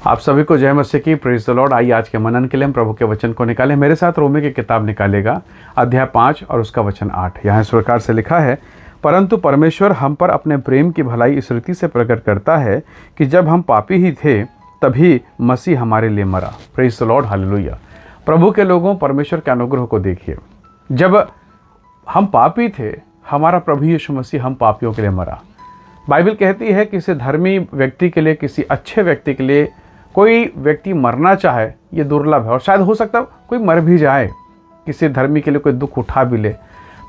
आप सभी को जय मसीह की, प्रेज द लॉर्ड। आइए आज के मनन के लिए हम प्रभु के वचन को निकालें। मेरे साथ रोमी की किताब निकालेगा, अध्याय 5 और उसका वचन 8। यहाँ इस प्रकार से लिखा है, परंतु परमेश्वर हम पर अपने प्रेम की भलाई इस रीति से प्रकट करता है कि जब हम पापी ही थे तभी मसीह हमारे लिए मरा। Praise the Lord, hallelujah. प्रभु के लोगों, परमेश्वर के अनुग्रह को देखिए। जब हम पापी थे, हमारा प्रभु यीशु मसीह हम पापियों के लिए मरा। बाइबल कहती है कि किसी धर्मी व्यक्ति के लिए, किसी अच्छे व्यक्ति के लिए कोई व्यक्ति मरना चाहे, ये दुर्लभ है। और शायद हो सकता है कोई मर भी जाए, किसी धर्मी के लिए कोई दुख उठा भी ले,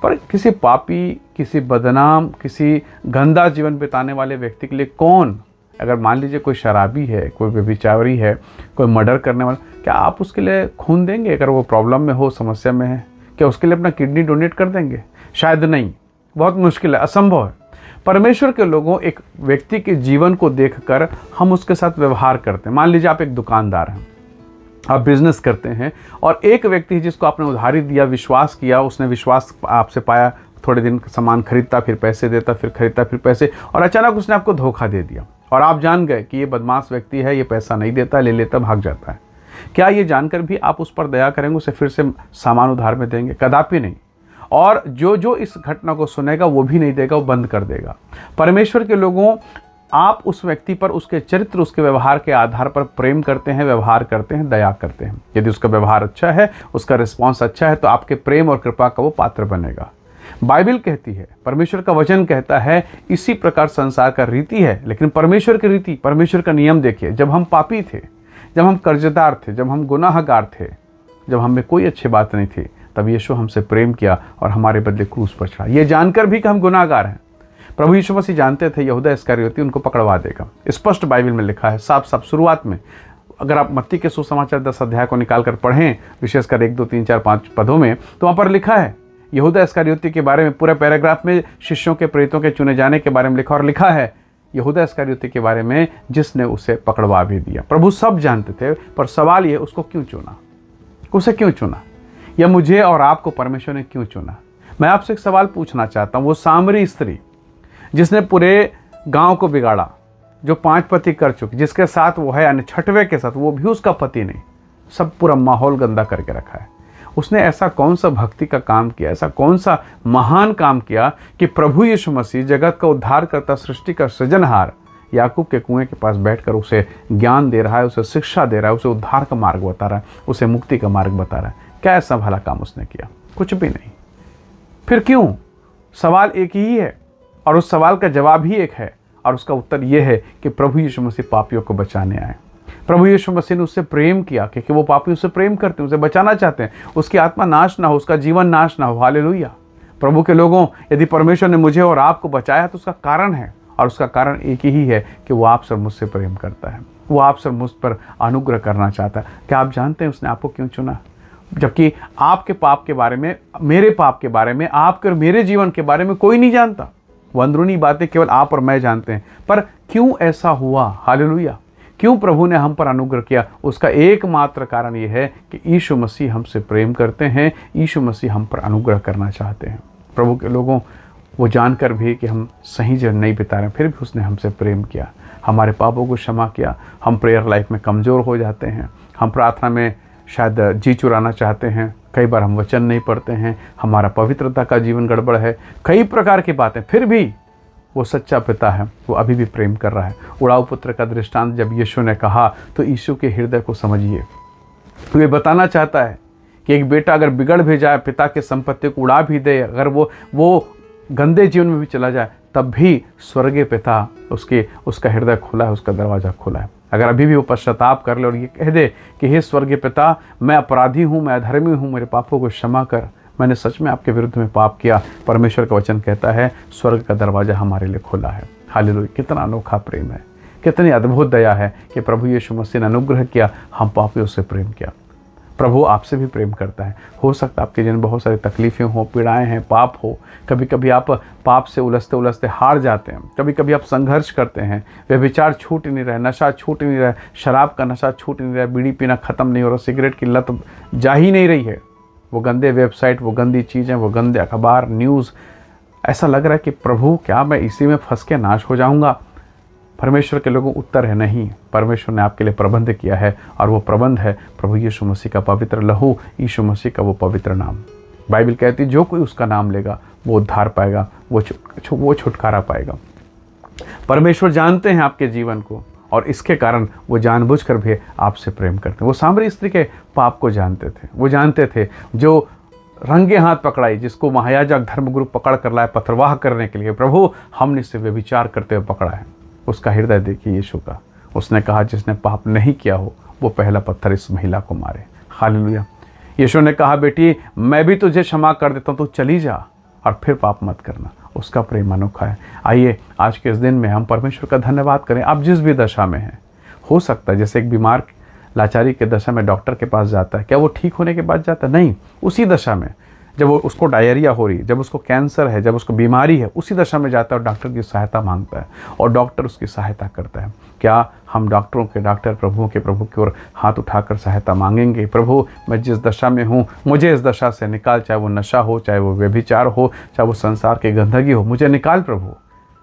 पर किसी पापी, किसी बदनाम, किसी गंदा जीवन बिताने वाले व्यक्ति के लिए कौन, अगर मान लीजिए कोई शराबी है, कोई व्यभिचारी है, कोई मर्डर करने वाला, क्या आप उसके लिए खून देंगे? अगर वो प्रॉब्लम में हो, समस्या में है, क्या उसके लिए अपना किडनी डोनेट कर देंगे? शायद नहीं, बहुत मुश्किल है, असंभव है। परमेश्वर के लोगों, एक व्यक्ति के जीवन को देखकर हम उसके साथ व्यवहार करते हैं। मान लीजिए आप एक दुकानदार हैं, आप बिजनेस करते हैं, और एक व्यक्ति जिसको आपने उधारी दिया, विश्वास किया, उसने विश्वास आपसे पाया, थोड़े दिन सामान खरीदता, फिर पैसे देता, फिर खरीदता, फिर पैसे, और अचानक उसने आपको धोखा दे दिया और आप जान गए कि ये बदमाश व्यक्ति है, ये पैसा नहीं देता, ले लेता, भाग जाता है। क्या ये जानकर भी आप उस पर दया करेंगे, उसे फिर से सामान उधार में देंगे? कदापि नहीं। और जो इस घटना को सुनेगा वो भी नहीं देगा, वो बंद कर देगा। परमेश्वर के लोगों, आप उस व्यक्ति पर उसके चरित्र, उसके व्यवहार के आधार पर प्रेम करते हैं, व्यवहार करते हैं, दया करते हैं। यदि उसका व्यवहार अच्छा है, उसका रिस्पॉन्स अच्छा है, तो आपके प्रेम और कृपा का वो पात्र बनेगा। बाइबल कहती है, परमेश्वर का वचन कहता है, इसी प्रकार संसार का रीति है, लेकिन परमेश्वर की रीति, परमेश्वर का नियम देखिए। जब हम पापी थे, जब हम कर्जदार थे, जब हम गुनाहगार थे, जब हम में कोई अच्छी बात नहीं थी, तब यीशु हमसे प्रेम किया और हमारे बदले क्रूस पर चढ़ा। ये जानकर भी कि हम गुनाहगार हैं। प्रभु यीशु मसीह जानते थे यहूदा इस्करियोती उनको पकड़वा देगा। स्पष्ट बाइबल में लिखा है, साफ साफ शुरुआत में। अगर आप मत्ती के सुसमाचार 10 अध्याय को निकाल कर पढ़ें, विशेषकर 1, 2, 3, 4, 5 पदों में, तो वहाँ पर लिखा है यहूदा इस्करियोती के बारे में। पूरे पैराग्राफ में शिष्यों के, प्रेरितों के चुने जाने के बारे में लिखा, और लिखा है यहूदा इस्करियोती के बारे में जिसने उसे पकड़वा भी दिया। प्रभु सब जानते थे, पर सवाल ये, उसको क्यों चुना? उसे क्यों चुना? या मुझे और आपको परमेश्वर ने क्यों चुना? मैं आपसे एक सवाल पूछना चाहता हूँ। वो सामरी स्त्री जिसने पूरे गांव को बिगाड़ा, जो 5 पति कर चुकी, जिसके साथ वो है, यानी 6वें के साथ, वो भी उसका पति नहीं, सब पूरा माहौल गंदा करके रखा है। उसने ऐसा कौन सा भक्ति का काम किया, ऐसा कौन सा महान काम किया कि प्रभु यीशु मसीह, जगत का उद्धार करता, सृष्टि का सृजनहार, याकूब के कुएं के पास बैठकर उसे ज्ञान दे रहा है, उसे शिक्षा दे रहा है, उसे उद्धार का मार्ग बता रहा है, उसे मुक्ति का मार्ग बता रहा है। क्या ऐसा भला काम उसने किया? कुछ भी नहीं। फिर क्यों? सवाल एक ही है और उस सवाल का जवाब ही एक है, और उसका उत्तर यह है कि प्रभु यीशु मसीह पापियों को बचाने आए। प्रभु यीशु मसीह ने उससे प्रेम किया क्योंकि वो पापी उससे प्रेम करते हैं, उसे बचाना चाहते हैं, उसकी आत्मा नाश ना हो, उसका जीवन नाश ना हो। हालेलुया। प्रभु के लोगों, यदि परमेश्वर ने मुझे और आपको बचाया तो उसका कारण है, और उसका कारण एक ही है कि वो आपसे मुझसे प्रेम करता है, वो आपसे मुझ पर अनुग्रह करना चाहता है। क्या आप जानते हैं उसने आपको क्यों चुना? जबकि आपके पाप के बारे में, मेरे पाप के बारे में, आपके और मेरे जीवन के बारे में कोई नहीं जानता। वो अंदरूनी बातें केवल आप और मैं जानते हैं। पर क्यों ऐसा हुआ? हालेलुया। क्यों प्रभु ने हम पर अनुग्रह किया? उसका एकमात्र कारण यह है कि यीशु मसीह हमसे प्रेम करते हैं, यीशु मसीह हम पर अनुग्रह करना चाहते हैं। प्रभु के लोगों, वो जानकर भी कि हम सही जीवन नहीं बिता रहे, फिर भी उसने हमसे प्रेम किया, हमारे पापों को क्षमा किया। हम प्रेयर लाइफ में कमज़ोर हो जाते हैं, हम प्रार्थना में शायद जी चुराना चाहते हैं, कई बार हम वचन नहीं पढ़ते हैं, हमारा पवित्रता का जीवन गड़बड़ है, कई प्रकार की बातें, फिर भी वो सच्चा पिता है, वो अभी भी प्रेम कर रहा है। उड़ाऊ पुत्र का दृष्टांत जब यीशु ने कहा तो यीशु के हृदय को समझिए। तो ये बताना चाहता है कि एक बेटा अगर बिगड़ भी जाए, पिता की संपत्ति को उड़ा भी दे, अगर वो गंदे जीवन में भी चला जाए, तब भी स्वर्गीय पिता उसका हृदय खुला है, उसका दरवाज़ा खुला है। अगर अभी भी वो पश्चाताप कर ले और ये कह दे कि हे स्वर्गीय पिता, मैं अपराधी हूँ, मैं अधर्मी हूँ, मेरे पापों को क्षमा कर, मैंने सच में आपके विरुद्ध में पाप किया, परमेश्वर का वचन कहता है स्वर्ग का दरवाज़ा हमारे लिए खुला है। हालेलुया। कितना अनोखा प्रेम है, कितनी अद्भुत दया है कि प्रभु यीशु मसीह ने अनुग्रह किया, हम पापियों से प्रेम किया। प्रभु आपसे भी प्रेम करता है। हो सकता है आपके जीवन में बहुत सारी तकलीफ़ें हो, पीड़ाएं हैं, पाप हो, कभी कभी आप पाप से उलझते उलझते हार जाते हैं, कभी कभी आप संघर्ष करते हैं, व्यभिचार छूट ही नहीं रहा, नशा छूट ही नहीं रहा, शराब का नशा छूट ही नहीं रहा, बीड़ी पीना ख़त्म नहीं हो रहा, सिगरेट की लत जा ही नहीं रही है, वो गंदे वेबसाइट, वो गंदी चीज़ें, वो गंदे अखबार, न्यूज़, ऐसा लग रहा है कि प्रभु क्या मैं इसी में फंस के नाश हो जाऊँगा? परमेश्वर के लोगों उत्तर है नहीं, परमेश्वर ने आपके लिए प्रबंध किया है और वो प्रबंध है प्रभु यीशु मसीह का पवित्र लहू, यीशु मसीह का वो पवित्र नाम। बाइबल कहती है जो कोई उसका नाम लेगा वो उद्धार पाएगा, वो छुटकारा पाएगा। परमेश्वर जानते हैं आपके जीवन को और इसके कारण वो जानबूझकर भी आपसे प्रेम करते हैं। वो सामरी स्त्री के पाप को जानते थे, वो जानते थे जो रंगे हाथ पकड़ाई, जिसको महायाजक धर्मगुरु पकड़ कर लाए पथरवाह करने के लिए, प्रभु हमने इसे व्यभिचार करते हुए पकड़ा है। उसका हृदय देखिए यीशु का, उसने कहा जिसने पाप नहीं किया हो वो पहला पत्थर इस महिला को मारे। हालेलुया। यीशु ने कहा बेटी मैं भी तुझे क्षमा कर देता हूँ, तू चली जा और फिर पाप मत करना। उसका प्रेम अनोखा है। आइए आज के इस दिन में हम परमेश्वर का धन्यवाद करें। आप जिस भी दशा में हैं, हो सकता है जैसे एक बीमार लाचारी के दशा में डॉक्टर के पास जाता है, क्या वो ठीक होने के बाद जाता है? नहीं, उसी दशा में जब वो उसको डायरिया हो रही है, जब उसको कैंसर है, जब उसको बीमारी है, उसी दशा में जाता है और डॉक्टर की सहायता मांगता है और डॉक्टर उसकी सहायता करता है। क्या हम डॉक्टरों के डॉक्टर प्रभुओं के प्रभु की ओर हाथ उठाकर सहायता मांगेंगे? प्रभु मैं जिस दशा में हूँ मुझे इस दशा से निकाल, चाहे वो नशा हो, चाहे वो व्यभिचार हो, चाहे वो संसार की गंदगी हो, मुझे निकाल प्रभु।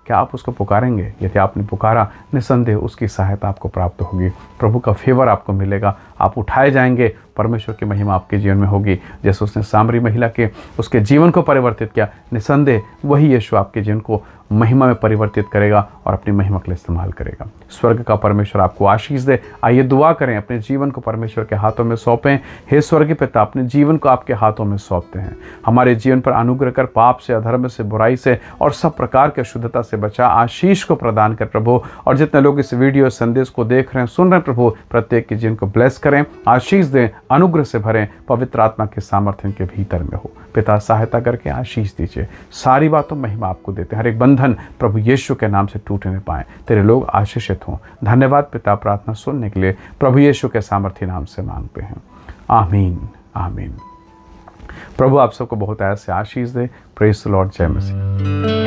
क्या आप उसको पुकारेंगे? यदि आपने पुकारा निसंदेह उसकी सहायता आपको प्राप्त होगी, प्रभु का फेवर आपको मिलेगा, आप उठाए जाएंगे, परमेश्वर की महिमा आपके जीवन में होगी। जैसे उसने सामरी महिला के उसके जीवन को परिवर्तित किया, निसंदेह वही यीशु आपके जीवन को महिमा में परिवर्तित करेगा और अपनी महिमा के लिए इस्तेमाल करेगा। स्वर्ग का परमेश्वर आपको आशीष दे। आइए दुआ करें, अपने जीवन को परमेश्वर के हाथों में सौंपें। हे स्वर्गीय पिता, अपने जीवन को आपके हाथों में सौंपते हैं। हमारे जीवन पर अनुग्रह कर, पाप से, अधर्म से, बुराई से और सब प्रकार के अशुद्धता से बचा, आशीष को प्रदान कर प्रभु। और जितने लोग इस वीडियो संदेश को देख रहे हैं, सुन रहे हैं प्रभु, प्रत्येक के जीवन को ब्लेस करें, आशीष दें, अनुग्रह से भरें, पवित्र आत्मा के सामर्थ्य इनके भीतर में हो। पिता सहायता करके आशीष दीजिए। सारी बातों महिमा आपको देते हैं। हर एक बंधन प्रभु यीशु के नाम से टूटने पाए, तेरे लोग आशीषित हों। धन्यवाद पिता, प्रार्थना सुनने के लिए प्रभु यीशु के सामर्थ्य नाम से मांगते हैं, आमीन आमीन। प्रभु आप सबको बहुत ऐसे आशीष दे। Praise the Lord. जय मसीह।